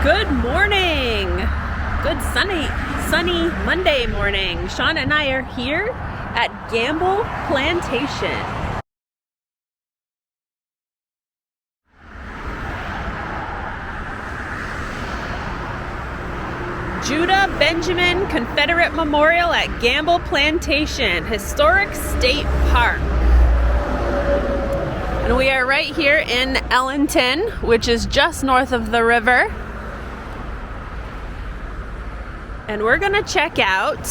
Good morning. Good sunny Monday morning. Sean and I are here at Gamble Plantation. Judah Benjamin Confederate Memorial at Gamble Plantation, Historic State Park. And we are right here in Ellenton, which is just north of the river. And we're gonna check out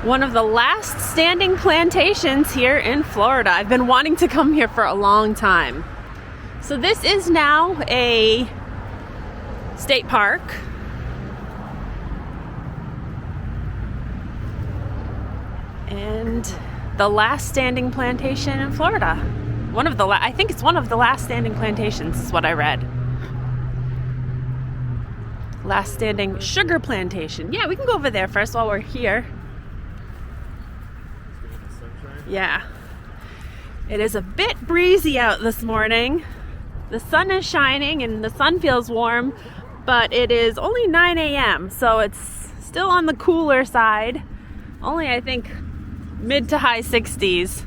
one of the last standing plantations here in Florida. I've been wanting to come here for a long time. So this is now a state park. And the last standing plantation in Florida. I think it's one of the last standing plantations is what I read. Last standing sugar plantation. Yeah, we can go over there first while we're here. Yeah. It is a bit breezy out this morning. The sun is shining and the sun feels warm, but it is only 9 a.m. so it's still on the cooler side. Only, I think, mid to high 60s.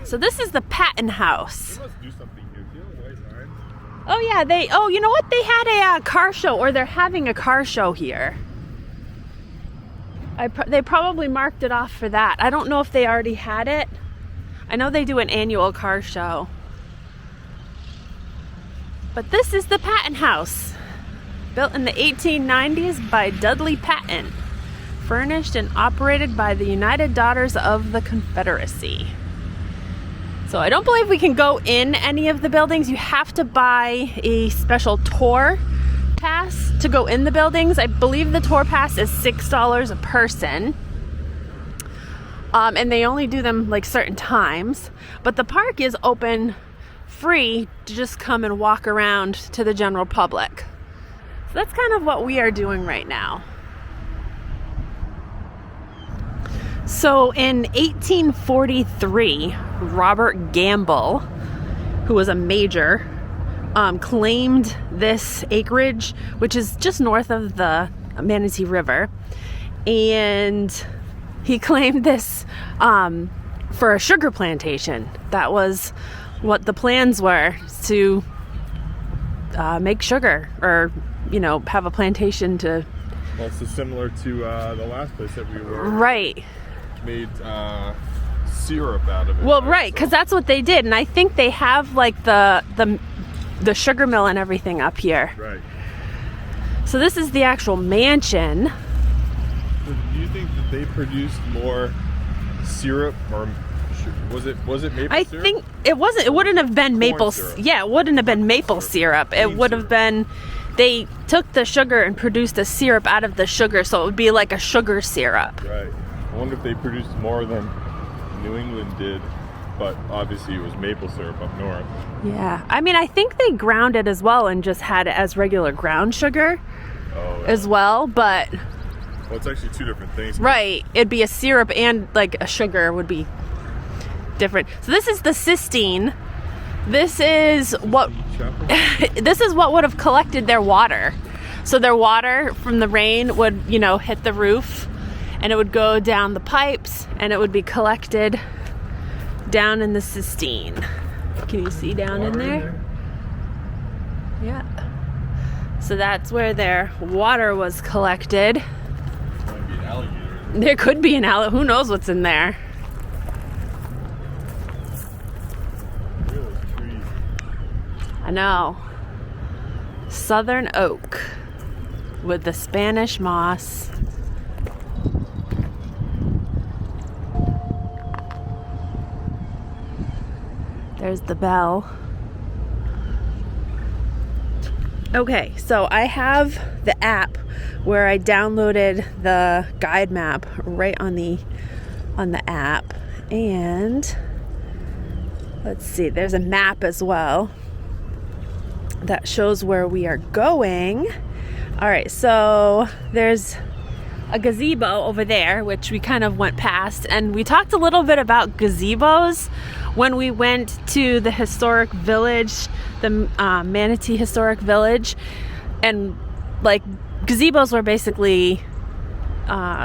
So this is the Patton House. They must do something here. Do you have a white line? Oh yeah, you know what? They had a car show, or they're having a car show here. They probably marked it off for that. I don't know if they already had it. I know they do an annual car show. But this is the Patton House, built in the 1890s by Dudley Patton. Furnished and operated by the United Daughters of the Confederacy. So I don't believe we can go in any of the buildings. You have to buy a special tour pass to go in the buildings. I believe the tour pass is $6 a person. And they only do them like certain times. But the park is open free to just come and walk around to the general public. So that's kind of what we are doing right now. So in 1843, Robert Gamble, who was a major, claimed this acreage, which is just north of the Manatee River, and he claimed this for a sugar plantation. That was what the plans were, to make sugar, or have a plantation to. Also similar to the last place that we were. Right. Made syrup out of it. Well, right, because that's what they did, and I think they have like the sugar mill and everything up here. Right. So this is the actual mansion. So do you think that they produced more syrup, or was it maple I syrup? think it wasn't. It wouldn't have been maple. Syrup. Yeah, it wouldn't have been maple syrup. It would have been. They took the sugar and produced a syrup out of the sugar, so it would be like a sugar syrup. Right. I wonder if they produced more than New England did, but obviously it was maple syrup up north. Yeah, I mean, I think they ground it as well and just had it as regular ground sugar as well, but. Well, it's actually two different things. Right, it'd be a syrup and like a sugar would be different. So this is the cistine. This is what would have collected their water. So their water from the rain would, hit the roof, and it would go down the pipes, and it would be collected down in the cistine. Can you see down in there? Yeah. So that's where their water was collected. Might be an alligator. There could be an alligator. Who knows what's in there? I know. Southern oak with the Spanish moss. There's the bell. Okay, so I have the app where I downloaded the guide map right on the app, and let's see, there's a map as well that shows where we are going. All right, so there's a gazebo over there, which we kind of went past, and we talked a little bit about gazebos when we went to the historic village, the Manatee Historic Village, and like gazebos were basically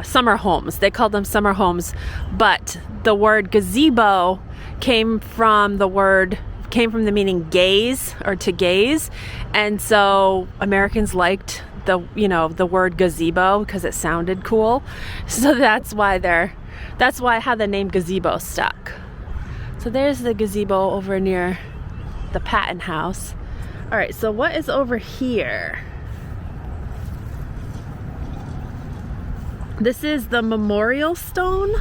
summer homes. They called them summer homes, but the word gazebo came from the meaning gaze or to gaze, and so Americans liked the word gazebo because it sounded cool. So that's how the name gazebo stuck. So there's the gazebo over near the Patton house. All right, so what is over here? This is the memorial stone.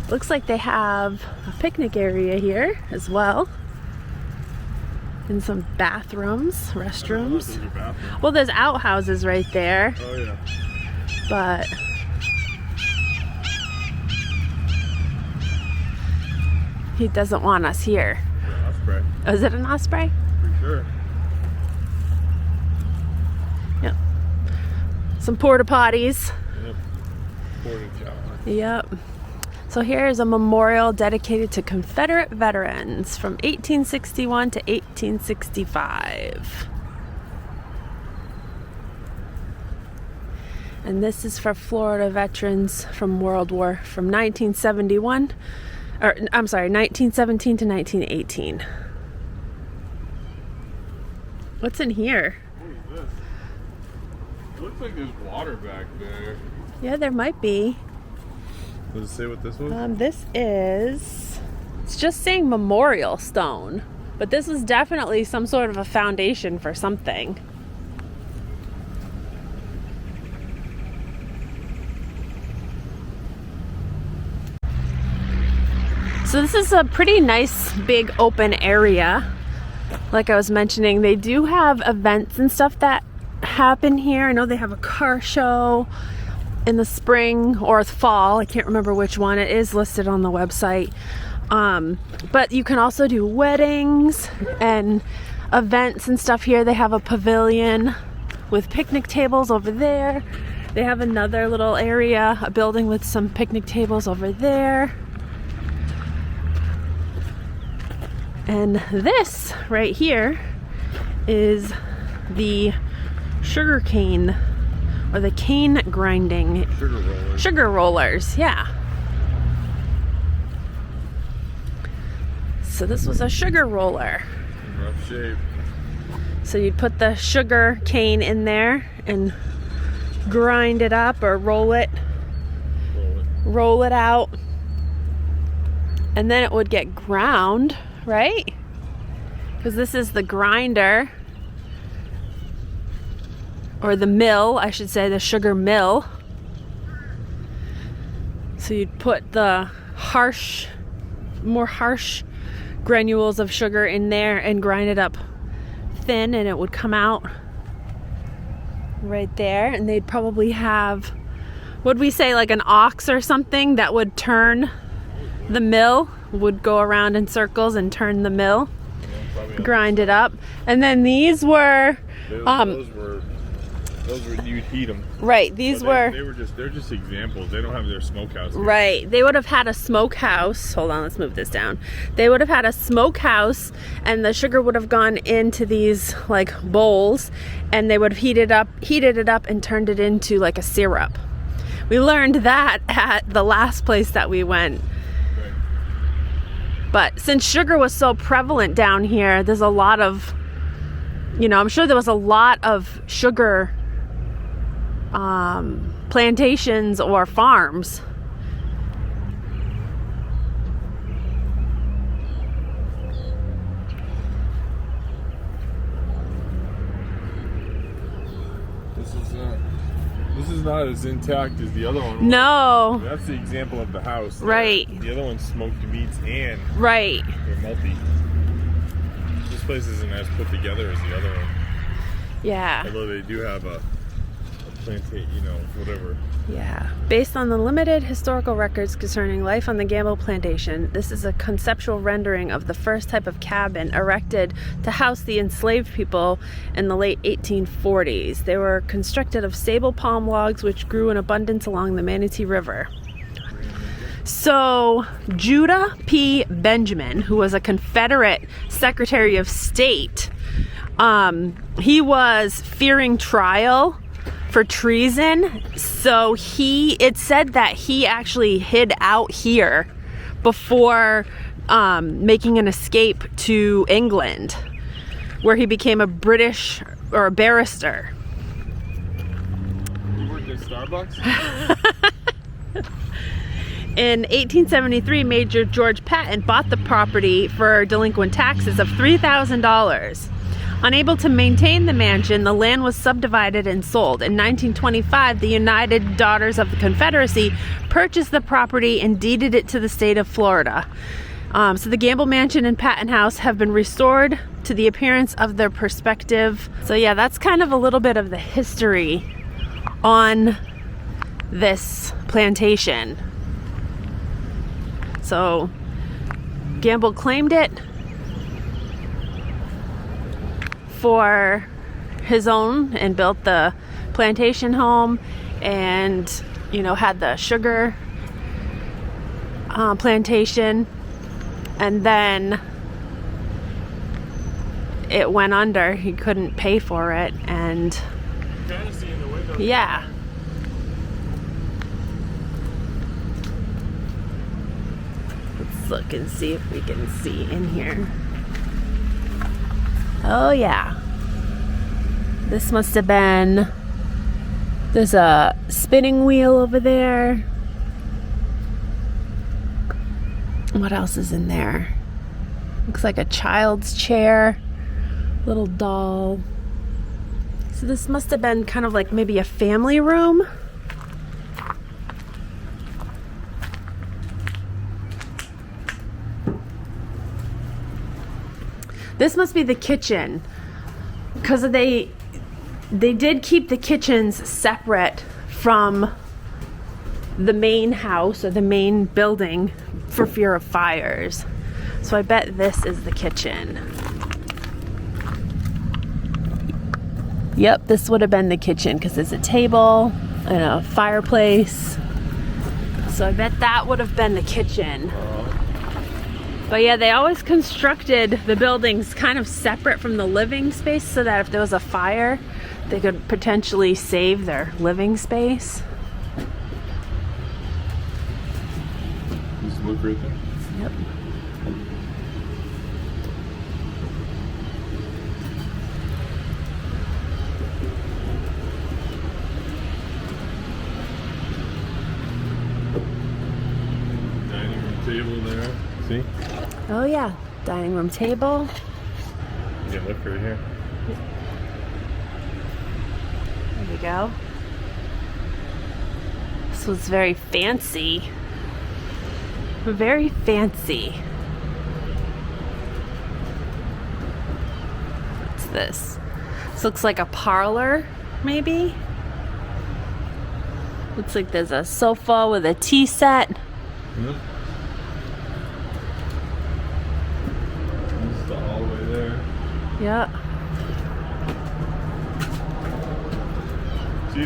Looks like they have a picnic area here as well. And some bathrooms, restrooms. Well, there's outhouses right there. Oh, yeah. But he doesn't want us here. Osprey. Oh, is it an osprey? For sure. Yep. Some porta potties. Yep. Porta john. Yep. So here is a memorial dedicated to Confederate veterans from 1861 to 1865. And this is for Florida veterans from World War from 1917 to 1918. What's in here? What is this? It looks like there's water back there. Yeah, there might be. Does it say what this was? It's just saying memorial stone, but this was definitely some sort of a foundation for something. So this is a pretty nice big open area. Like I was mentioning, they do have events and stuff that happen here. I know they have a car show in the spring or fall. I can't remember which one. It is listed on the website. But you can also do weddings and events and stuff here. They have a pavilion with picnic tables over there. They have another little area, a building with some picnic tables over there. And this right here is the sugar cane, or the cane grinding. Sugar rollers. Sugar rollers, yeah. So this was a sugar roller. In rough shape. So you'd put the sugar cane in there and grind it up or roll it out. And then it would get ground, right? Because this is the grinder. Or the mill, I should say, the sugar mill. So you'd put the more harsh granules of sugar in there and grind it up thin, and it would come out right there. And they'd probably have, would we say like an ox or something that would turn the mill, would go around in circles and turn the mill, grind it up. And then these were those were you'd heat them. Right, they're just examples. They don't have their smokehouse. Right, they would have had a smokehouse. Hold on, let's move this down. They would have had a smokehouse, and the sugar would have gone into these like bowls, and they would have heated it up and turned it into like a syrup. We learned that at the last place that we went. Right. But since sugar was so prevalent down here, there's a lot of, I'm sure there was a lot of sugar plantations or farms. This is not as intact as the other one was. No. That's the example of the house. Right. The other one's smoked meats and right. they're multi. This place isn't as put together as the other one. Yeah. Although they do have a plantation, whatever. Yeah. Based on the limited historical records concerning life on the Gamble Plantation, this is a conceptual rendering of the first type of cabin erected to house the enslaved people in the late 1840s. They were constructed of sable palm logs which grew in abundance along the Manatee River. So Judah P. Benjamin, who was a Confederate Secretary of State, he was fearing trial for treason, so it said that he actually hid out here before making an escape to England, where he became a British or a barrister. You worked at Starbucks? In 1873, Major George Patton bought the property for delinquent taxes of $3,000. Unable to maintain the mansion, the land was subdivided and sold. In 1925, the United Daughters of the Confederacy purchased the property and deeded it to the state of Florida. So the Gamble Mansion and Patton House have been restored to the appearance of their perspective. So yeah, that's kind of a little bit of the history on this plantation. So Gamble claimed it for his own and built the plantation home, and had the sugar plantation, and then it went under. He couldn't pay for it, and You kind of see in the window. yeah. Let's look and see if we can see in here. Oh yeah. This must have been, there's a spinning wheel over there. What else is in there? Looks like a child's chair, little doll. So this must have been kind of like maybe a family room. This must be the kitchen, because they did keep the kitchens separate from the main house or the main building for fear of fires. So I bet this is the kitchen. Yep, this would have been the kitchen because there's a table and a fireplace. So I bet that would have been the kitchen. But yeah, they always constructed the buildings kind of separate from the living space so that if there was a fire, they could potentially save their living space. Just look right there. Yep. Dining room table there. See? Oh yeah, dining room table. You can look right here. There you go. This was very fancy. Very fancy. What's this? This looks like a parlor, maybe? Looks like there's a sofa with a tea set. Yep. This is the hallway there. Yeah. See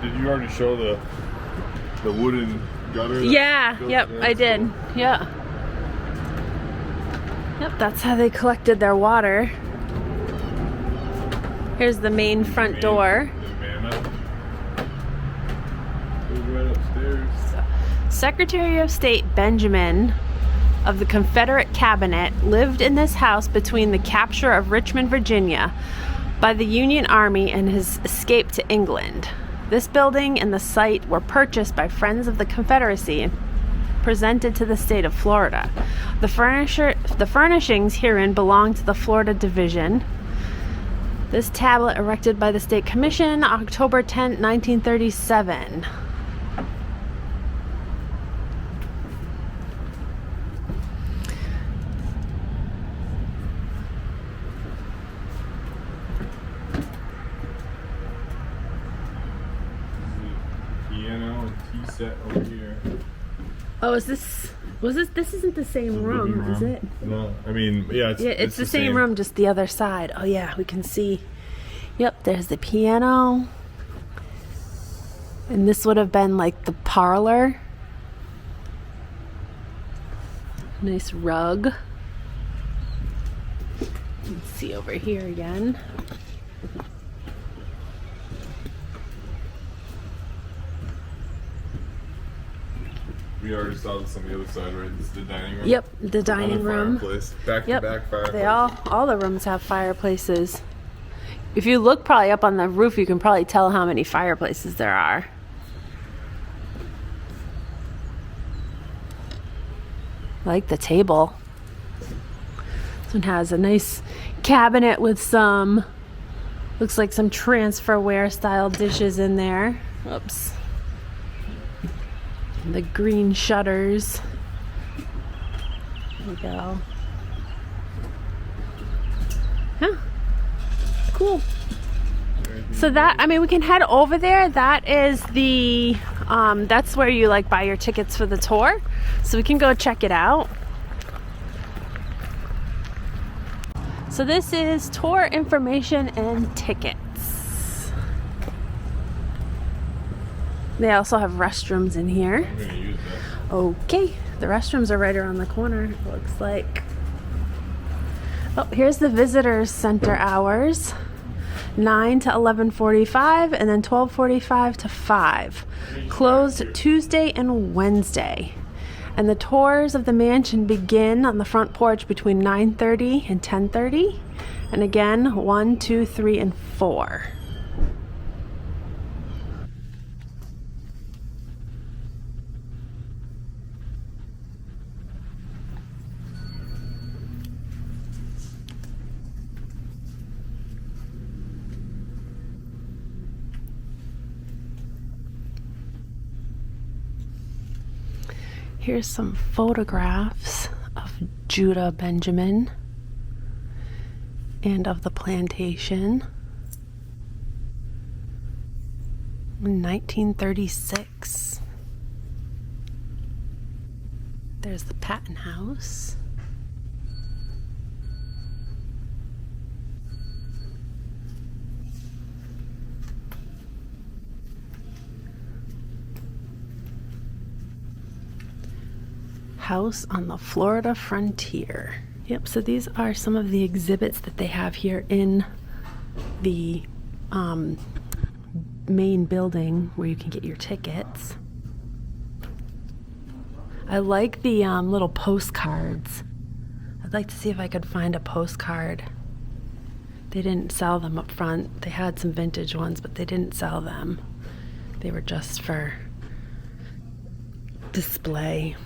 did you already show the wooden gutter? Yeah, yep, Yeah, I did. cool. Yeah. Yep, that's how they collected their water. Here's the main front door. The manna. Goes right upstairs. Secretary of State Benjamin of the Confederate Cabinet lived in this house between the capture of Richmond, Virginia by the Union Army and his escape to England. This building and the site were purchased by Friends of the Confederacy and presented to the state of Florida. The furnishings herein belong to the Florida Division. This tablet erected by the State Commission, October 10, 1937. set over here. Oh, is this? This isn't the same room, is it? No, I mean, yeah, it's the same room, just the other side. Oh yeah, we can see. Yep, there's the piano. And this would have been like the parlor. Nice rug. Let's see over here again. We already saw this on the other side, right? This is the dining room. Yep, the dining room. Fireplace. Back-to-back fireplace. They all the rooms have fireplaces. If you look probably up on the roof, you can probably tell how many fireplaces there are. I like the table. This one has a nice cabinet with some, looks like some transferware style dishes in there. Oops. The green shutters. There we go. Huh. Cool. So that, I mean, we can head over there. That is the, that's where you like buy your tickets for the tour. So we can go check it out. So this is tour information and tickets. They also have restrooms in here. I'm gonna use that. Okay, the restrooms are right around the corner, it looks like. Oh, here's the visitors center hours. 9 to 11:45 and then 12:45 to 5. Closed Tuesday and Wednesday. And the tours of the mansion begin on the front porch between 9:30 and 10:30. And again, 1, 2, 3, and 4. Here's some photographs of Judah Benjamin and of the plantation in 1936. There's the Patton House. House on the Florida frontier. Yep, so these are some of the exhibits that they have here in the main building where you can get your tickets. I like the little postcards. I'd like to see if I could find a postcard. They didn't sell them up front. They had some vintage ones, but they didn't sell them. They were just for display.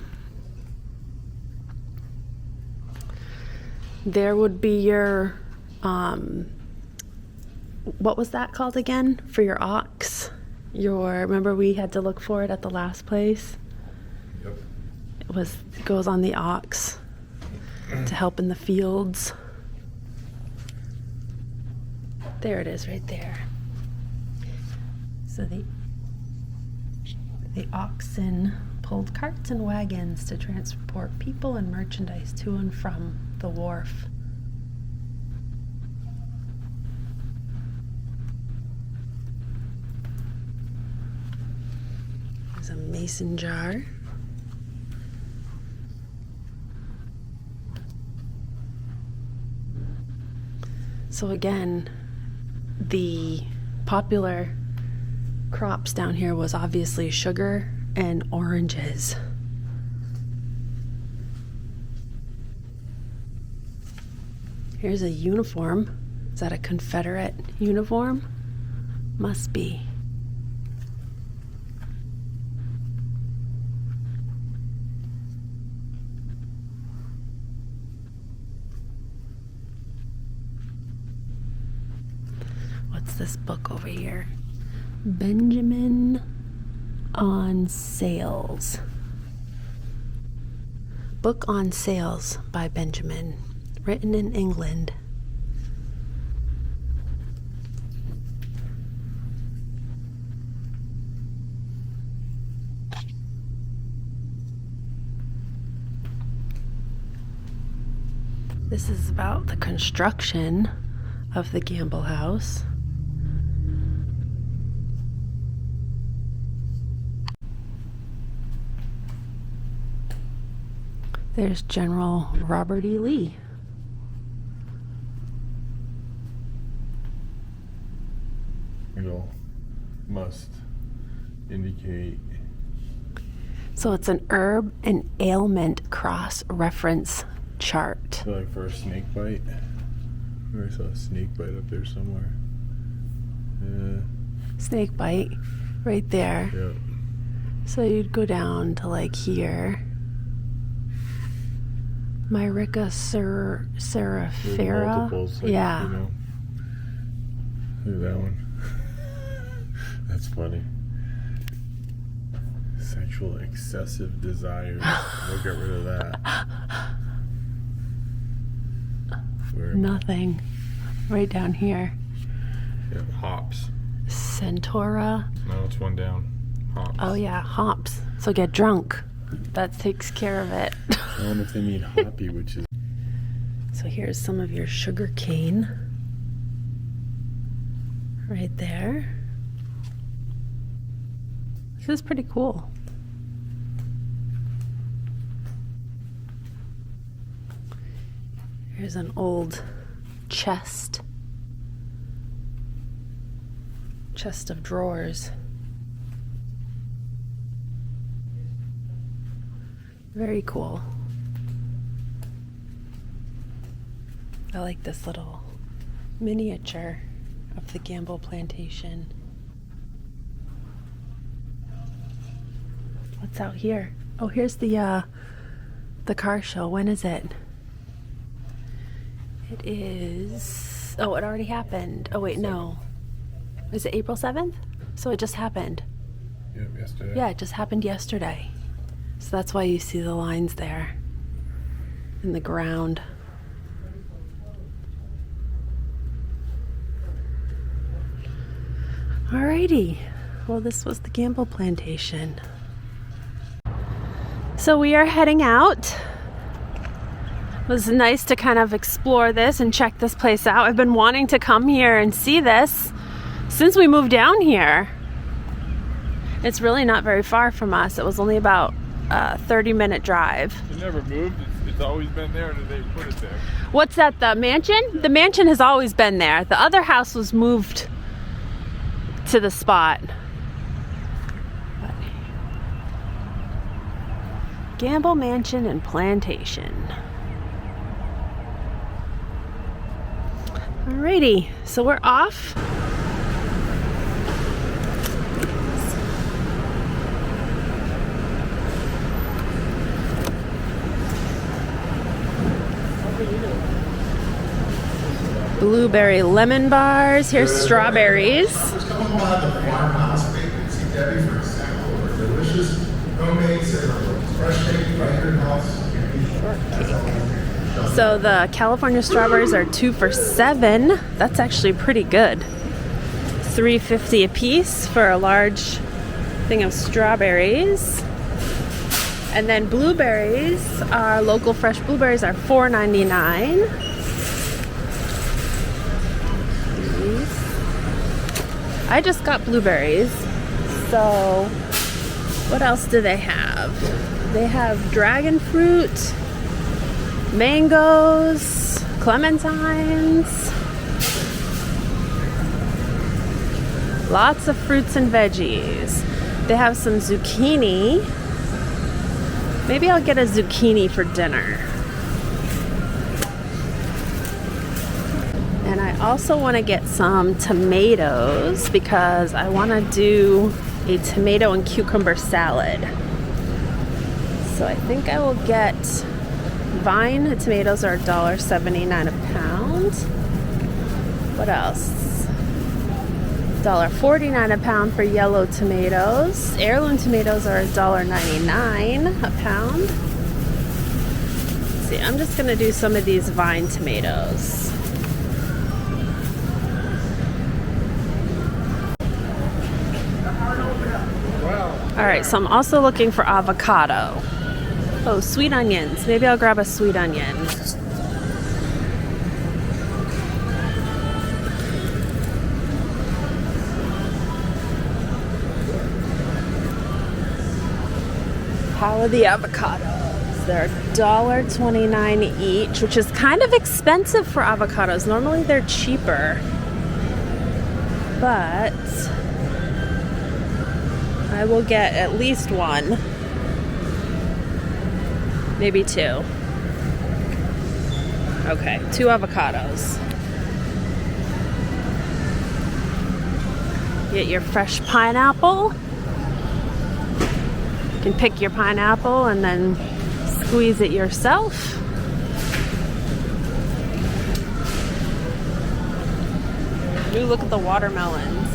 There would be your, what was that called again? For your ox? Remember we had to look for it at the last place? Yep. It goes on the ox to help in the fields. There it is right there. So the oxen pulled carts and wagons to transport people and merchandise to and from the wharf. There's a mason jar. So again, the popular crops down here was obviously sugar and oranges. Here's a uniform. Is that a Confederate uniform? Must be. What's this book over here? Benjamin on Sales. Book on Sales by Benjamin. Written in England. This is about the construction of the Gamble house. There's General Robert E. Lee. It'll must indicate. So it's an herb and ailment cross-reference chart. So like for a snake bite. I saw a snake bite up there somewhere. Snake bite right there. Yeah. So you'd go down to like here. Myrica cerifera. Multiples, like, yeah. You know. Look at that one. That's funny. Sexual excessive desires. We'll get rid of that. Where Nothing. Right down here. Yeah, hops. Centaura. No, it's one down. Hops. Oh yeah, hops. So get drunk. That takes care of it. I wonder if they mean hoppy, which is. So here's some of your sugar cane. Right there. This is pretty cool. Here's an old chest of drawers. Very cool. I like this little miniature of the Gamble Plantation. What's out here? Oh, here's the car show. When is it? It is... Oh, it already happened. Oh, wait, no. Is it April 7th? So it just happened. Yeah, yesterday. Yeah, it just happened yesterday. So that's why you see the lines there in the ground. Alrighty. Well, this was the Gamble Plantation. So we are heading out. It was nice to kind of explore this and check this place out. I've been wanting to come here and see this since we moved down here. It's really not very far from us. It was only about a 30-minute drive. It never moved. It's always been there, and they put it there. What's that, the mansion? The mansion has always been there. The other house was moved to the spot. But Gamble Mansion and Plantation. Alrighty, so we're off. Blueberry lemon bars. Here's strawberries. So the California strawberries are 2 for $7. That's actually pretty good. $3.50 a piece for a large thing of strawberries. And then blueberries, our local fresh blueberries are $4.99. I just got blueberries. So what else do they have? They have dragon fruit, mangoes, clementines, lots of fruits and veggies. They have some zucchini. Maybe I'll get a zucchini for dinner. And I also want to get some tomatoes because I want to do a tomato and cucumber salad. So I think I will get vine tomatoes are $1.79 a pound. What else? $1.49 a pound for yellow tomatoes. Heirloom tomatoes are $1.99 a pound. Let's see, I'm just gonna do some of these vine tomatoes. All right, so I'm also looking for avocado. Oh, sweet onions. Maybe I'll grab a sweet onion. all of the avocados. They're $1.29 each, which is kind of expensive for avocados. Normally they're cheaper. But I will get at least one. Maybe two. Okay, 2 avocados. Get your fresh pineapple. You can pick your pineapple and then squeeze it yourself. Ooh, look at the watermelons.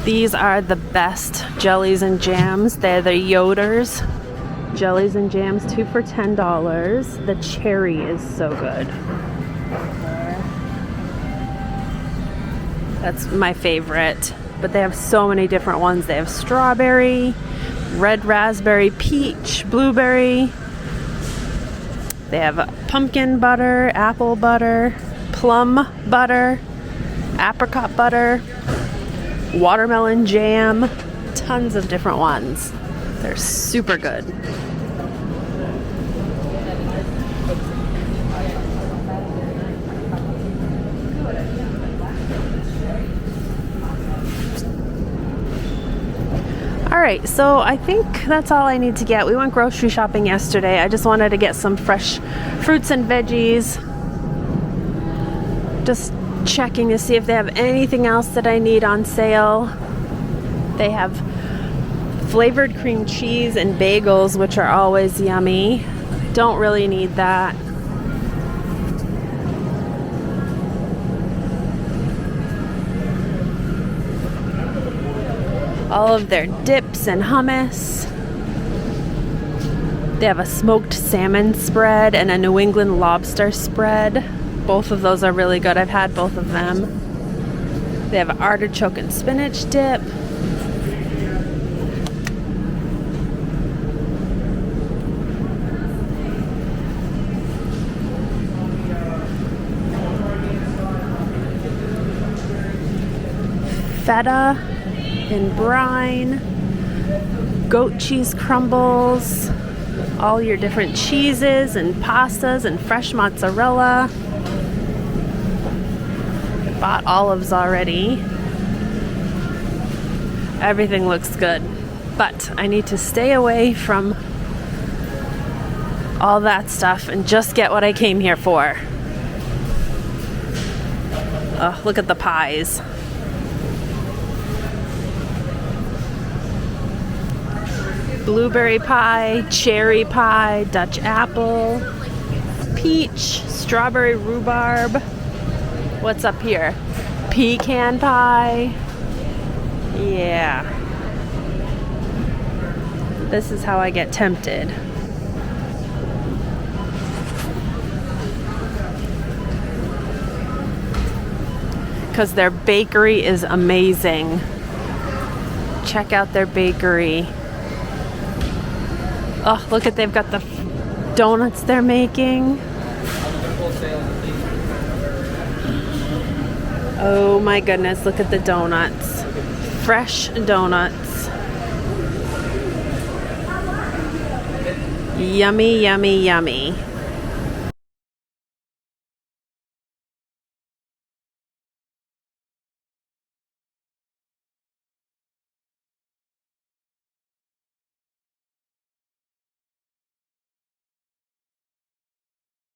These are the best jellies and jams. They're the Yoder's jellies and jams, 2 for $10. The cherry is so good. That's my favorite. But they have so many different ones. They have strawberry, red raspberry, peach, blueberry. They have pumpkin butter, apple butter, plum butter, apricot butter, watermelon jam, tons of different ones. They're super good. All right, so I think that's all I need to get. We went grocery shopping yesterday. I just wanted to get some fresh fruits and veggies. Just checking to see if they have anything else that I need on sale. They have flavored cream cheese and bagels, which are always yummy. Don't really need that. All of their dips and hummus. They have a smoked salmon spread and a New England lobster spread. Both of those are really good. I've had both of them. They have artichoke and spinach dip. Feta and brine, goat cheese crumbles, all your different cheeses and pastas and fresh mozzarella. I bought olives already. Everything looks good, but I need to stay away from all that stuff and just get what I came here for. Oh, look at the pies. Blueberry pie, cherry pie, Dutch apple, peach, strawberry rhubarb. What's up here? Pecan pie. Yeah. This is how I get tempted. Because their bakery is amazing. Check out their bakery. Oh, look at, they've got the donuts they're making. Oh my goodness, look at the donuts. Fresh donuts. Yummy, yummy, yummy.